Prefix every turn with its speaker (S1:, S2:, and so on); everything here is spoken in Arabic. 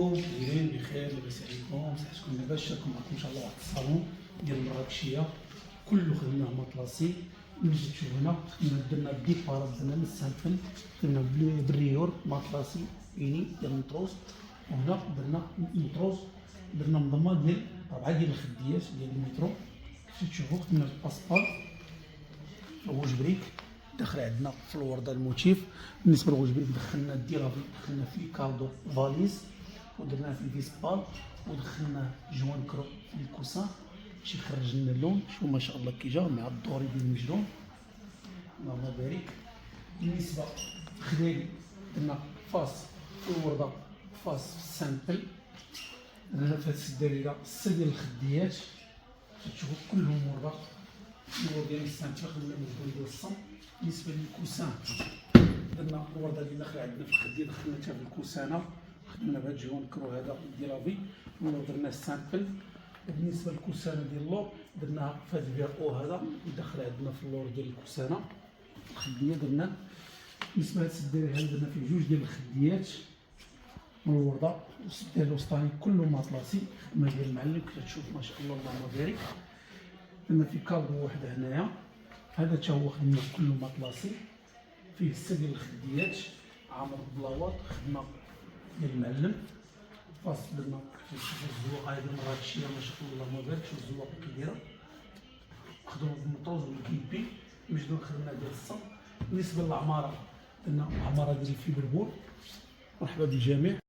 S1: عليكم، دايرين بخير؟ لاباس عليكم؟ صحتكم لاباس؟ شاركوا معكم ان شاء الله واحد الصالون ديال المراكشيه كله خدمناه مطلاسي. ملي جيت تشوف هنا درنا الديبارات، درنا من السامبل، درنا بالريور مطلاسي يعني ديال المطروز، وهنا درنا المطروز، درنا منظمه ديال 4 ديال الخديات ديال المترو. كيف تشوفوا خدمنا الباسبال وجه بريك، دخل عندنا في الورده الموتيف. بالنسبه للوجه بريك دخلنا الديرافي، دخلنا فيه كاردو فاليز، ودرنا في الفيسبال، ودخلنا جوان كرو في الكوسان باش يخرج لنا اللون. شوفوا ما شاء الله كي جا مع الدوري ديال المجنون، اللهم بارك. بالنسبه للخداري درنا فاس في الورده، فاس في السامبل، درنا في هاد السداريره 6 ديال الخديات. تشوفوا كلهم ورده الورده ديال السامبل، خدمنا مجهول ديال الصم. بالنسبه للكوسان درنا الورده اللي داخله عندنا في الخديه، دخلنا حتى في الكوسانه، خدمنا بهاد الجوان كرو هذا ديرافي، ودرنا السامبل. بالنسبه للكوسانه ديال اللور درناها في هاد الفير او هذا اللي داخل عندنا في اللور ديال الكوسانه الخديه درنا. بالنسبه لهاد السداري هذا درنا فيه 2 ديال الخديات من الورده، والسداري الوسطاني كله مطلاسي، خدمه ديال المعلم كيف تشوف ما شاء الله اللهم بارك. درنا فيه كادو واحد هنايا، هذا تا هو خدمه كله مطلاسي، فيه 6 ديال الخديات، عامر بلاوات، خدمه ديال المعلم. فاصل درنا شوفوا الزواقه هذه المراكشيه ما شاء الله اللهم بارك. شوف الزواقه كي دايره، خدمه بالمطروز والكيبي، مجدول خدمه ديال الصم. بالنسبه للعماره درنا عماره ديال الفيبربول. مرحبا بالجميع.